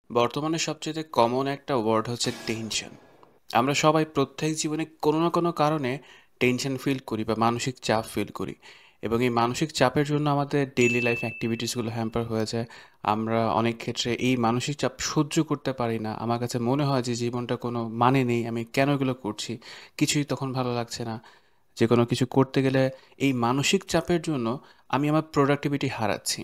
বর্তমানে সবচেয়ে কমন একটা ওয়ার্ড হচ্ছে টেনশন। আমরা সবাই প্রত্যেক জীবনে কোনো না কোনো কারণে টেনশন ফিল করি বা মানসিক চাপ ফিল করি, এবং এই মানসিক চাপের জন্য আমাদের ডেইলি লাইফ অ্যাক্টিভিটিসগুলো হ্যাম্পার হয়ে যায়। আমরা অনেক ক্ষেত্রে এই মানসিক চাপ সহ্য করতে পারি না। আমার কাছে মনে হয় যে জীবনটা কোনো মানে নেই, আমি কেন এগুলো করছি, কিছুই তখন ভালো লাগছে না। যে কোনো কিছু করতে গেলে এই মানসিক চাপের জন্য আমি আমার প্রোডাক্টিভিটি হারাচ্ছি।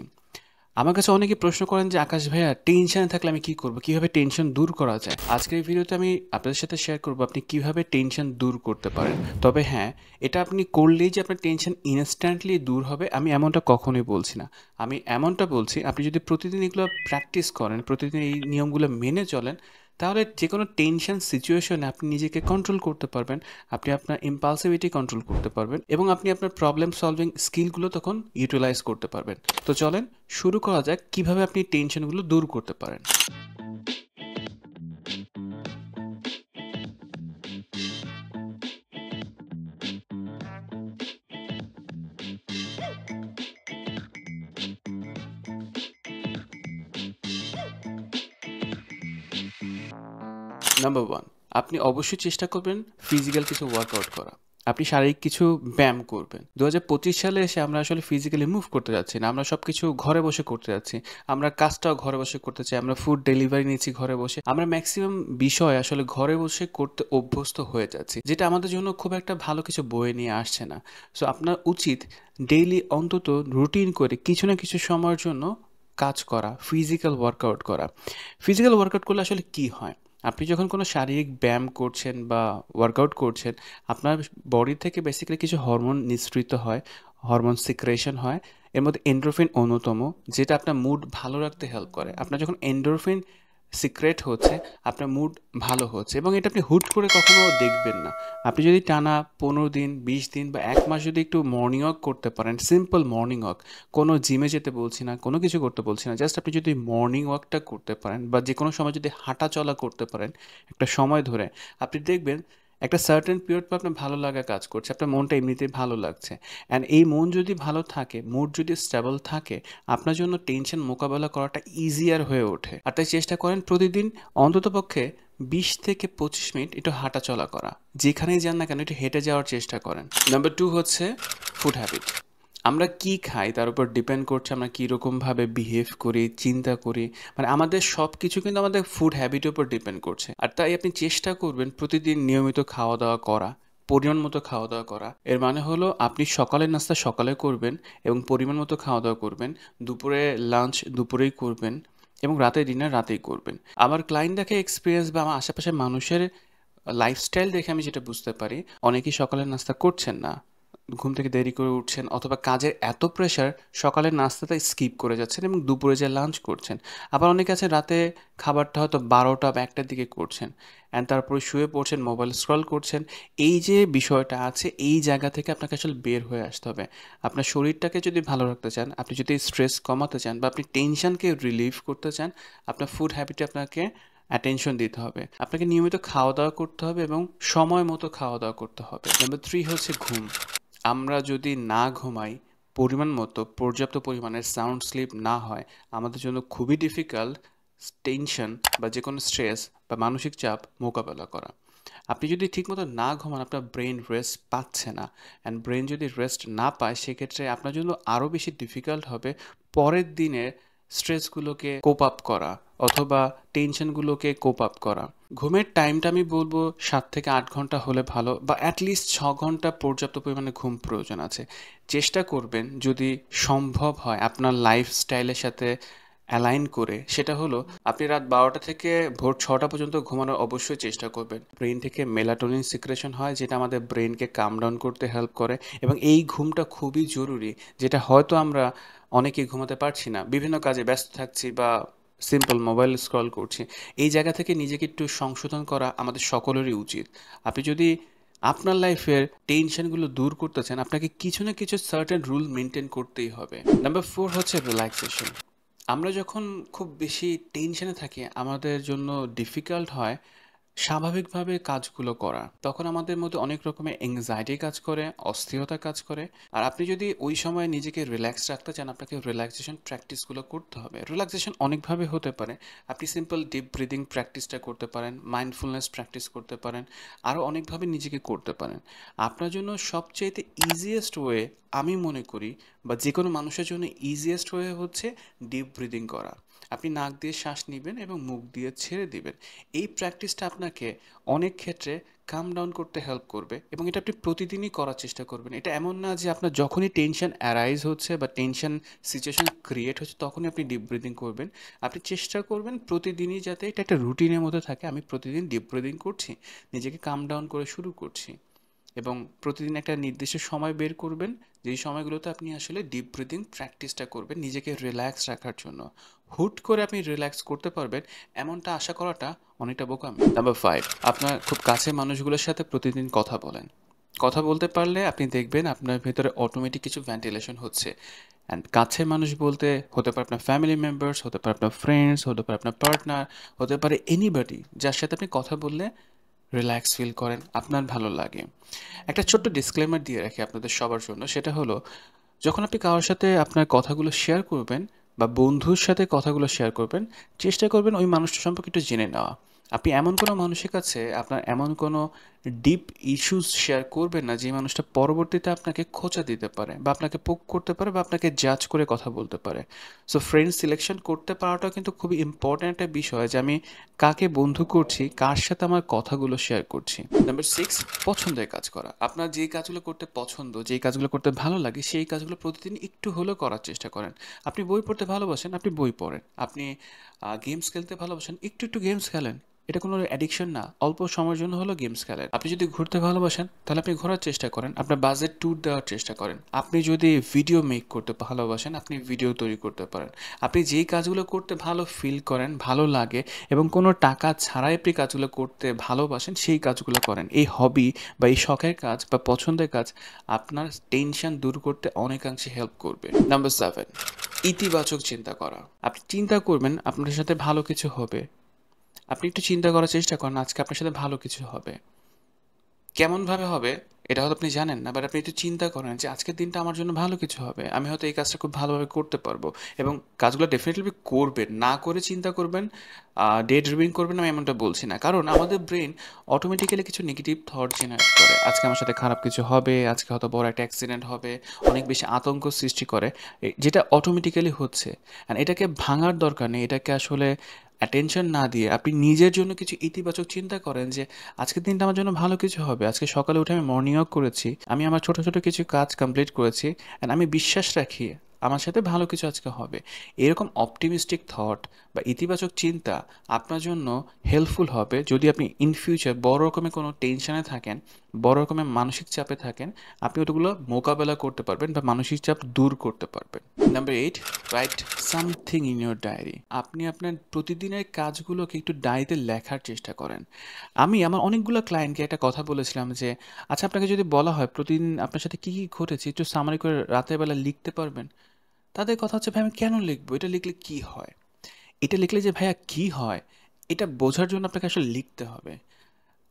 আমার কাছে অনেকে প্রশ্ন করেন যে আকাশ ভাইয়া, টেনশনে থাকলে আমি কি করব, কিভাবে টেনশন দূর করা যায়। আজকের এই ভিডিওতে আমি আপনাদের সাথে শেয়ার করব আপনি কিভাবে টেনশন দূর করতে পারেন। তবে হ্যাঁ, এটা আপনি করলেই যে আপনার টেনশন ইনস্ট্যান্টলি দূর হবে আমি এমনটা কখনোই বলছি না। আমি এমনটা বলছি আপনি যদি প্রতিদিন এগুলো প্র্যাকটিস করেন, প্রতিদিন এই নিয়মগুলো মেনে চলেন, তাহলে যে কোনো টেনশন সিচুয়েশনে আপনি নিজেকে কন্ট্রোল করতে পারবেন। আপনি আপনার ইম্পালসিভিটি কন্ট্রোল করতে পারবেন এবং আপনি আপনার প্রবলেম সলভিং স্কিলগুলো তখন ইউটিলাইজ করতে পারবেন। তো চলেন শুরু করা যাক কিভাবে আপনি টেনশনগুলো দূর করতে পারেন। নাম্বার 1, আপনি অবশ্যই চেষ্টা করবেন ফিজিক্যাল কিছু ওয়ার্কআউট করা। আপনি শারীরিক কিছু ব্যায়াম করবেন। ২০২৫ সালে এসে আমরা আসলে ফিজিক্যালি মুভ করতে যাচ্ছি না। আমরা সবকিছু ঘরে বসে করতে যাচ্ছি। আমরা কাজটাও ঘরে বসে করতে চাই। আমরা ফুড ডেলিভারি নিচ্ছি ঘরে বসে। আমরা ম্যাক্সিমাম বিষয় আসলে ঘরে বসে করতে অভ্যস্ত হয়ে যাচ্ছি। যেটা আমাদের জন্য খুব একটা ভালো কিছু বয়ে নিয়ে আসছে না। সো আপনার উচিত ডেইলি অন্তত রুটিন করে কিছু না কিছু সময়ের জন্য কাজ করা, ফিজিক্যাল ওয়ার্কআউট করা। ফিজিক্যাল ওয়ার্কআউট করলে আসলে কি হয়? আপনি যখন কোনো শারীরিক ব্যায়াম করছেন বা ওয়ার্কআউট করছেন, আপনার বডি থেকে বেসিক্যালি কিছু হরমোন নিঃসৃত হয়, হরমোন সিক্রেশন হয়। এর মধ্যে এন্ডোরফিন অন্যতম, যেটা আপনার মুড ভালো রাখতে হেল্প করে। আপনার যখন এন্ডোরফিন সিক্রেট হচ্ছে, আপনার মুড ভালো হচ্ছে, এবং এটা আপনি হুট করে কখনো দেখবেন না। আপনি যদি টানা 15 দিন, 20 দিন বা 1 মাস যদি একটু মর্নিং ওয়াক করতে পারেন, সিম্পল মর্নিং ওয়াক, কোনো জিমে যেতে বলছি না, কোনো কিছু করতে বলছি না, জাস্ট আপনি যদি মর্নিং ওয়াকটা করতে পারেন বা যে কোনো সময় যদি হাঁটা চলা করতে পারেন একটা সময় ধরে, আপনি দেখবেন একটা সার্টেন পিরিয়ড পর আপনার ভালো লাগা কাজ করছে, আপনার মনটা এমনিতেই ভালো লাগছে। অ্যান্ড এই মন যদি ভালো থাকে, মুড যদি স্টেবল থাকে, আপনার জন্য টেনশন মোকাবেলা করাটা ইজিয়ার হয়ে ওঠে। আর তাই চেষ্টা করেন প্রতিদিন অন্ততপক্ষে 20 থেকে 25 মিনিট একটু হাঁটা চলা করা। যেখানেই যান না কেন একটু হেঁটে যাওয়ার চেষ্টা করেন। নাম্বার 2 হচ্ছে ফুড হ্যাবিট। আমরা কি খাই তার উপর ডিপেন্ড করছে আমরা কীরকমভাবে বিহেভ করি, চিন্তা করি। মানে আমাদের সব কিছু কিন্তু আমাদের ফুড হ্যাবিটের উপর ডিপেন্ড করছে। আর তাই আপনি চেষ্টা করবেন প্রতিদিন নিয়মিত খাওয়া দাওয়া করা, পরিমাণ মতো খাওয়া দাওয়া করা। এর মানে হলো আপনি সকালের নাস্তা সকালে করবেন এবং পরিমাণ মতো খাওয়া দাওয়া করবেন। দুপুরে লাঞ্চ দুপুরেই করবেন এবং রাতে ডিনার রাতেই করবেন। আমার ক্লায়েন্ট দেখে এক্সপিরিয়েন্স বা আমার আশেপাশের মানুষের লাইফস্টাইল দেখে আমি যেটা বুঝতে পারি, অনেকেই সকালের নাস্তা করছেন না, ঘুম থেকে দেরি করে উঠছেন, অথবা কাজের এত প্রেশার সকালের নাস্তাটা স্কিপ করে যাচ্ছেন এবং দুপুরে যে লাঞ্চ করছেন। আবার অনেকে আছে রাতে খাবারটা হয়তো 12টা বা 1টার দিকে করছেন, অ্যান্ড তারপরে শুয়ে পড়ছেন, মোবাইল স্ক্রল করছেন। এই যে বিষয়টা আছে, এই জায়গা থেকে আপনাকে আসলে বের হয়ে আসতে হবে। আপনার শরীরটাকে যদি ভালো রাখতে চান, আপনি যদি স্ট্রেস কমাতে চান বা আপনি টেনশনকে রিলিভ করতে চান, আপনার ফুড হ্যাবিটে আপনাকে অ্যাটেনশন দিতে হবে। আপনাকে নিয়মিত খাওয়া দাওয়া করতে হবে এবং সময় মতো খাওয়া দাওয়া করতে হবে। নাম্বার 3 হচ্ছে ঘুম। আমরা যদি না ঘুমাই পরিমাণ মতো, পর্যাপ্ত পরিমাণের সাউন্ড স্লিপ না হয়, আমাদের জন্য খুবই ডিফিকাল্ট টেনশন বা যে কোনো স্ট্রেস বা মানসিক চাপ মোকাবেলা করা। আপনি যদি ঠিকমতো না ঘুমান, আপনার ব্রেন রেস্ট পাচ্ছে না, অ্যান্ড ব্রেন যদি রেস্ট না পায় সেক্ষেত্রে আপনার জন্য আরও বেশি ডিফিকাল্ট হবে পরের দিনের স্ট্রেসগুলোকে কোপ আপ করা অথবা টেনশনগুলোকে কোপ আপ করা। ঘুমের টাইমটা আমি বলবো 7 থেকে 8 ঘন্টা হলে ভালো, বা অ্যাটলিস্ট 6 ঘন্টা পর্যাপ্ত পরিমাণে ঘুম প্রয়োজন আছে। চেষ্টা করবেন যদি সম্ভব হয় আপনার লাইফস্টাইলের সাথে অ্যালাইন করে, সেটা হলো আপনি রাত 12টা থেকে ভোর 6টা পর্যন্ত ঘুমানোর অবশ্যই চেষ্টা করবেন। ব্রেন থেকে মেলাটোনিন সিক্রেশন হয়, যেটা আমাদের ব্রেনকে কাম ডাউন করতে হেল্প করে, এবং এই ঘুমটা খুবই জরুরি, যেটা হয়তো আমরা অনেকেই ঘুমাতে পারছি না, বিভিন্ন কাজে ব্যস্ত থাকছি বা সিম্পল মোবাইল স্ক্রল করছি। এই জায়গা থেকে নিজেকে একটু সংশোধন করা আমাদের সকলেরই উচিত। আপনি যদি আপনার লাইফের টেনশনগুলো দূর করতে চান, আপনাকে কিছু না কিছু সার্টেন রুল মেনটেন করতেই হবে। নাম্বার 4 হচ্ছে রিল্যাক্সেশন। আমরা যখন খুব বেশি টেনশনে থাকি, আমাদের জন্য ডিফিকাল্ট হয় স্বাভাবিকভাবে কাজগুলো করা। তখন আমাদের মধ্যে অনেক রকমের anxiety কাজ করে, অস্থিরতা কাজ করে। আর আপনি যদি ওই সময় নিজেকে রিল্যাক্স রাখতে চান, আপনাকে রিল্যাক্সেশন প্র্যাকটিসগুলো করতে হবে। রিল্যাক্সেশন অনেকভাবে হতে পারে। আপনি সিম্পল ডিপ ব্রিদিং প্র্যাকটিসটা করতে পারেন, মাইন্ডফুলনেস প্র্যাকটিস করতে পারেন, আরও অনেকভাবে নিজেকে করতে পারেন। আপনার জন্য সবচাইতে ইজিয়েস্ট ওয়ে আমি মনে করি, বা যেকোনো মানুষের জন্য ইজিয়েস্ট ওয়ে হচ্ছে ডিপ ব্রিদিং করা। আপনি নাক দিয়ে শ্বাস নিবেন এবং মুখ দিয়ে ছেড়ে দিবেন। এই প্র্যাকটিসটা আপনাকে অনেক ক্ষেত্রে কাম ডাউন করতে হেল্প করবে, এবং এটা আপনি প্রতিদিনই করার চেষ্টা করবেন। এটা এমন না যে আপনার যখনই টেনশন অ্যারাইজ হচ্ছে বা টেনশন সিচুয়েশন ক্রিয়েট হচ্ছে তখনই আপনি ডিপ ব্রিদিং করবেন। আপনি চেষ্টা করবেন প্রতিদিনই যাতে এটা একটা রুটিনের মধ্যে থাকে। আমি প্রতিদিন ডিপ ব্রিদিং করছি, নিজেকে কাম ডাউন করে শুরু করছি, এবং প্রতিদিন একটা নির্দিষ্ট সময় বের করবেন যেই সময়গুলোতে আপনি আসলে ডিপ ব্রিদিং প্র্যাকটিসটা করবেন নিজেকে রিল্যাক্স রাখার জন্য। হুট করে আপনি রিল্যাক্স করতে পারবেন এমনটা আশা করাটা অনেকটা বোকামি। নাম্বার 5, আপনার খুব কাছের মানুষগুলোর সাথে প্রতিদিন কথা বলেন। কথা বলতে পারলে আপনি দেখবেন আপনার ভেতরে অটোমেটিক কিছু ভেন্টিলেশন হচ্ছে। অ্যান্ড কাছের মানুষ বলতে হতে পারে আপনার ফ্যামিলি মেম্বার্স, হতে পারে আপনার ফ্রেন্ডস, হতে পারে আপনার পার্টনার, হতে পারে এনিবডি যার সাথে আপনি কথা বললে রিল্যাক্স ফিল করেন, আপনার ভালো লাগে। একটা ছোট্ট ডিসক্লেমার দিয়ে রাখি আপনাদের সবার জন্য, সেটা হলো যখন আপনি কারোর সাথে আপনার কথাগুলো শেয়ার করবেন বা বন্ধুর সাথে কথাগুলো শেয়ার করবেন, চেষ্টা করবেন ওই মানুষটা সম্পর্কে একটু জেনে নেওয়া। আপনি এমন কোনো মানুষের কাছে আপনার এমন কোনো ডিপ ইস্যুস শেয়ার করবেন না যে মানুষটা পরবর্তীতে আপনাকে খোঁচা দিতে পারে বা আপনাকে পোক করতে পারে বা আপনাকে জাজ করে কথা বলতে পারে। সো ফ্রেন্ড সিলেকশন করতে পারাটাও কিন্তু খুবই ইম্পর্ট্যান্ট একটা বিষয়, যে আমি কাকে বন্ধু করছি, কার সাথে আমার কথাগুলো শেয়ার করছি। নাম্বার 6, পছন্দের কাজ করা। আপনার যেই কাজগুলো করতে পছন্দ, যেই কাজগুলো করতে ভালো লাগে, সেই কাজগুলো প্রতিদিন একটু হলেও করার চেষ্টা করেন। আপনি বই পড়তে ভালোবাসেন, আপনি বই পড়েন। আপনি গেমস খেলতে ভালোবাসেন, একটু একটু গেমস খেলেন। এটা কোনো অ্যাডিকশন না, অল্প সময়ের জন্য হলেও গেমস খেলেন। আপনি যদি ঘুরতে ভালোবাসেন তাহলে আপনি ঘোরার চেষ্টা করেন, আপনার বাজেট ট্যুর দেওয়ার চেষ্টা করেন। আপনি যদি ভিডিও মেক করতে ভালোবাসেন, আপনি ভিডিও তৈরি করতে পারেন। আপনি যেই কাজগুলো করতে ভালো ফিল করেন, ভালো লাগে, এবং কোনো টাকা ছাড়াই আপনি কাজগুলো করতে ভালোবাসেন, সেই কাজগুলো করেন। এই হবি বা এই শখের কাজ বা পছন্দের কাজ আপনার টেনশন দূর করতে অনেকাংশে হেল্প করবে। নাম্বার 7, ইতিবাচক চিন্তা করা। আপনি চিন্তা করবেন আপনার সাথে ভালো কিছু হবে। আপনি একটু চিন্তা করার চেষ্টা করেন আজকে আপনার সাথে ভালো কিছু হবে। কেমনভাবে হবে এটা হয়তো আপনি জানেন না, বাট আপনি একটু চিন্তা করেন যে আজকের দিনটা আমার জন্য ভালো কিছু হবে, আমি হয়তো এই কাজটা খুব ভালোভাবে করতে পারবো। এবং কাজগুলো ডেফিনেটলি করবেন, না করে চিন্তা করবেন, ডে ড্রিমিং করবেন, আমি এমনটা বলছি না। কারণ আমাদের ব্রেন অটোমেটিক্যালি কিছু নেগেটিভ থট জেনারেট করে, আজকে আমার সাথে খারাপ কিছু হবে, আজকে হয়তো বড় একটা অ্যাক্সিডেন্ট হবে, অনেক বেশি আতঙ্ক সৃষ্টি করে, যেটা অটোমেটিক্যালি হচ্ছে। অ্যান্ড এটাকে ভাঙার দরকার নেই, এটাকে আসলে অ্যাটেনশন না দিয়ে আপনি নিজের জন্য কিছু ইতিবাচক চিন্তা করেন যে আজকের দিনটা আমার জন্য ভালো কিছু হবে। আজকে সকালে উঠে আমি মর্নিং ওয়াক করেছি, আমি আমার ছোট ছোট কিছু কাজ কমপ্লিট করেছি, অ্যান্ড আমি বিশ্বাস রাখি আমার সাথে ভালো কিছু আজকে হবে। এরকম অপটিমিস্টিক থট বা ইতিবাচক চিন্তা আপনার জন্য হেল্পফুল হবে যদি আপনি ইন ফিউচার বড় রকমের কোনো টেনশনে থাকেন, বড় রকমের মানসিক চাপে থাকেন, আপনি ওগুলো মোকাবেলা করতে পারবেন বা মানসিক চাপ দূর করতে পারবেন। Number 8, write something in your diary. আপনি আপনার প্রতিদিনের কাজগুলোকে একটু ডায়েরিতে লেখার চেষ্টা করেন। আমি আমার অনেকগুলো ক্লায়েন্টকে একটা কথা বলেছিলাম যে, আচ্ছা আপনাকে যদি বলা হয় প্রতিদিন আপনার সাথে কী, কী ঘটেছে একটু সামারি করে রাতের বেলা লিখতে পারবেন? তাদের কথা হচ্ছে, ভাই আমি কেন লিখবো? এটা লিখলে কী হয়? এটা লিখলে যে ভাইয়া কী হয়? এটা বোঝার জন্য আপনাকে আসলে লিখতে হবে।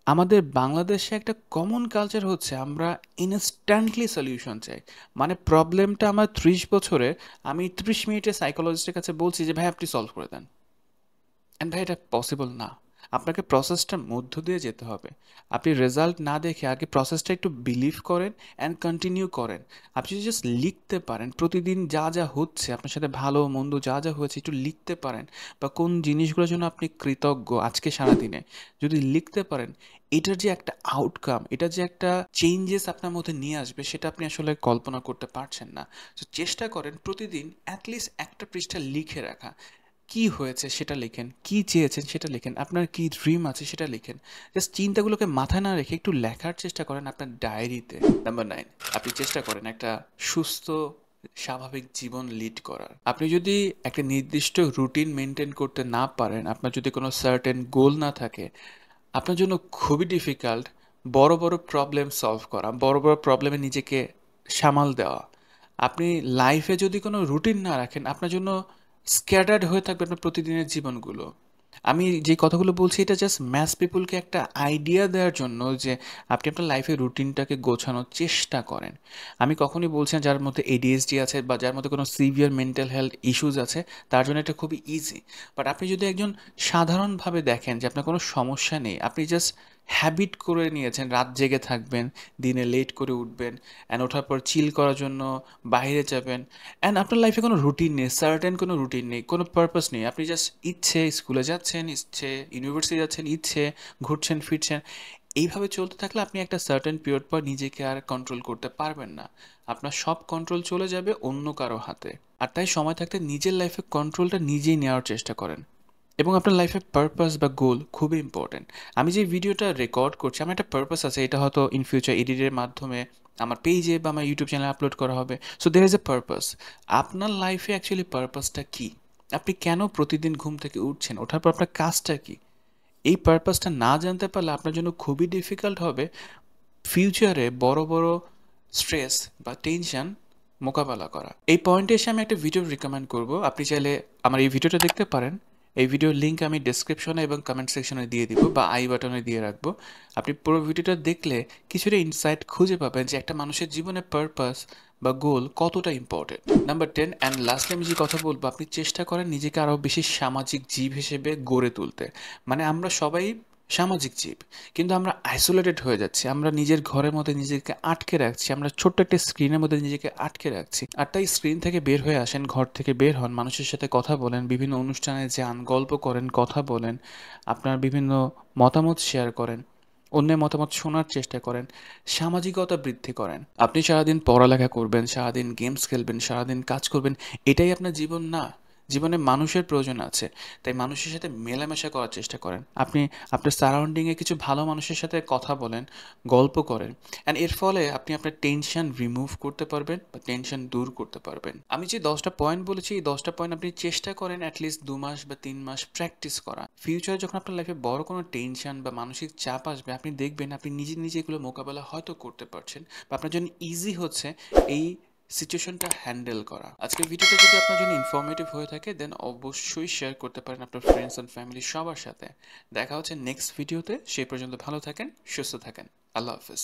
আমাদের বাংলাদেশে একটা কমন কালচার হচ্ছে আমরা ইনস্ট্যান্টলি সলিউশন চাই। মানে প্রবলেমটা আমার 30 বছরে, আমি 30 মিনিটে সাইকোলজিস্টের কাছে বলছি যে ভাই আপনি সলভ করে দেন। অ্যান্ড ভাই এটা পসিবল না। আপনাকে প্রসেসটার মধ্য দিয়ে যেতে হবে। আপনি রেজাল্ট না দেখে আগে প্রসেসটা একটু বিলিভ করেন অ্যান্ড কন্টিনিউ করেন। আপনি যদি জাস্ট লিখতে পারেন প্রতিদিন যা যা হচ্ছে আপনার সাথে, ভালো মন্দ যা যা হয়েছে একটু লিখতে পারেন, বা কোন জিনিসগুলোর জন্য আপনি কৃতজ্ঞ আজকে সারাদিনে যদি লিখতে পারেন, এটার যে একটা আউটকাম, এটা যে একটা চেঞ্জেস আপনার মধ্যে নিয়ে আসবে সেটা আপনি আসলে কল্পনা করতে পারছেন না। তো চেষ্টা করেন প্রতিদিন অ্যাটলিস্ট একটা পৃষ্ঠা লিখে রাখা। কি হয়েছে সেটা লেখেন, কি চেয়েছেন সেটা লেখেন, আপনার কি ড্রিম আছে সেটা লেখেন। জাস্ট চিন্তাগুলোকে মাথায় না রেখে একটু লেখার চেষ্টা করেন আপনার ডায়েরিতে। নাম্বার 9, আপনি চেষ্টা করেন একটা সুস্থ স্বাভাবিক জীবন লিড করার। আপনি যদি একটা নির্দিষ্ট রুটিন মেনটেন করতে না পারেন, আপনার যদি কোনো সার্টেন গোল না থাকে, আপনার জন্য খুবই ডিফিকাল্ট বড় বড় প্রবলেম সলভ করা, বড় বড় প্রবলেমে নিজেকে সামাল দেওয়া। আপনি লাইফে যদি কোনো রুটিন না রাখেন, আপনার জন্য স্ক্যাটার্ড হয়ে থাকবে আপনার প্রতিদিনের জীবনগুলো। আমি যে কথাগুলো বলছি এটা জাস্ট ম্যাস পিপলকে একটা আইডিয়া দেওয়ার জন্য যে আপনি আপনার লাইফের রুটিনটাকে গোছানোর চেষ্টা করেন। আমি কখনোই বলছি না যার মধ্যে এডিএইচডি আছে বা যার মধ্যে কোনো সিভিয়ার মেন্টাল হেলথ ইস্যুস আছে তার জন্য এটা খুবই ইজি। বাট আপনি যদি একজন সাধারণভাবে দেখেন যে আপনার কোনো সমস্যা নেই, আপনি জাস্ট হ্যাবিট করে নিয়েছেন রাত জেগে থাকবেন, দিনে লেট করে উঠবেন, অ্যান্ড ওঠার পর চিল করার জন্য বাইরে যাবেন, অ্যান্ড আপনার লাইফে কোনো রুটিন নেই, সার্টেন কোনো রুটিন নেই, কোনো পারপাস নেই, আপনি জাস্ট ইচ্ছে স্কুলে যাচ্ছেন, ইচ্ছে ইউনিভার্সিটি যাচ্ছেন, ইচ্ছে ঘুরছেন ফিরছেন, এইভাবে চলতে থাকলে আপনি একটা সার্টেন পিরিয়ড পর নিজেকে আর কন্ট্রোল করতে পারবেন না। আপনার সব কন্ট্রোল চলে যাবে অন্য কারো হাতে। আর তাই সময় থাকতে নিজের লাইফে কন্ট্রোলটা নিজেই নেওয়ার চেষ্টা করেন। এবং আপনার লাইফে পারপাস বা গোল খুবই ইম্পর্টেন্ট। আমি যে ভিডিওটা রেকর্ড করছি আমার একটা পারপাস আছে, এটা হয়তো ইন ফিউচার এডিটের মাধ্যমে আমার পেজে বা আমার ইউটিউব চ্যানেলে আপলোড করা হবে। So there is a purpose. আপনার লাইফে অ্যাকচুয়ালি পারপাসটা কী? আপনি কেন প্রতিদিন ঘুম থেকে উঠছেন? ওঠার পর আপনার কাজটা কী? এই পারপাসটা না জানতে পারলে আপনার জন্য খুবই ডিফিকাল্ট হবে ফিউচারে বড় বড় স্ট্রেস বা টেনশন মোকাবেলা করা। এই পয়েন্টে এসে আমি একটা ভিডিও রিকমেন্ড করব, আপনি চাইলে আমার এই ভিডিওটা দেখতে পারেন। এই ভিডিওর লিঙ্ক আমি ডেসক্রিপশনে এবং কমেন্ট সেকশনে দিয়ে দিব বা আই বাটনে দিয়ে রাখবো। আপনি পুরো ভিডিওটা দেখলে কিছুটা ইনসাইট খুঁজে পাবেন যে একটা মানুষের জীবনে পারপাস বা গোল কতটা ইম্পর্টেন্ট। নাম্বার 10 অ্যান্ড লাস্টলি আমি যে কথা বলবো, আপনি চেষ্টা করেন নিজেকে আরও বেশি সামাজিক জীব হিসেবে গড়ে তুলতে। মানে আমরা সবাই সামাজিক জীব, কিন্তু আমরা আইসোলেটেড হয়ে যাচ্ছি, আমরা নিজের ঘরের মধ্যে নিজেকে আটকে রাখছি, আমরা ছোট্ট একটা স্ক্রিনের মধ্যে নিজেকে আটকে রাখছি। আর তাই স্ক্রিন থেকে বের হয়ে আসেন, ঘর থেকে বের হন, মানুষের সাথে কথা বলেন, বিভিন্ন অনুষ্ঠানে যান, গল্প করেন, কথা বলেন, আপনার বিভিন্ন মতামত শেয়ার করেন, অন্যের মতামত শোনার চেষ্টা করেন, সামাজিকতা বৃদ্ধি করেন। আপনি সারাদিন পড়ালেখা করবেন, সারাদিন গেমস খেলবেন, সারাদিন কাজ করবেন, এটাই আপনার জীবন না। জীবনে মানুষের প্রয়োজন আছে, তাই মানুষের সাথে মেলামেশা করার চেষ্টা করেন। আপনি আপনার সারাউন্ডিংয়ে কিছু ভালো মানুষের সাথে কথা বলেন, গল্প করেন, অ্যান্ড এর ফলে আপনি আপনার টেনশন রিমুভ করতে পারবেন বা টেনশন দূর করতে পারবেন। আমি যে 10টা পয়েন্ট বলেছি, এই 10টা পয়েন্ট আপনি চেষ্টা করেন অ্যাটলিস্ট 2 মাস বা 3 মাস প্র্যাকটিস করা। ফিউচারে যখন আপনার লাইফে বড় কোনো টেনশন বা মানসিক চাপ আসবে, আপনি দেখবেন আপনি নিজে নিজে এগুলো মোকাবেলা হয়তো করতে পারছেন বা আপনার জন্য ইজি হচ্ছে এই সিচুয়েশনটা হ্যান্ডেল করা। আজকের ভিডিওটা যদি আপনার জন্য ইনফরমেটিভ হয়ে থাকে দেন অবশ্যই শেয়ার করতে পারেন আপনার ফ্রেন্ডস অ্যান্ড ফ্যামিলি সবার সাথে। দেখা হচ্ছে নেক্সট ভিডিওতে, সেই পর্যন্ত ভালো থাকেন, সুস্থ থাকেন। আল্লাহ হাফেজ।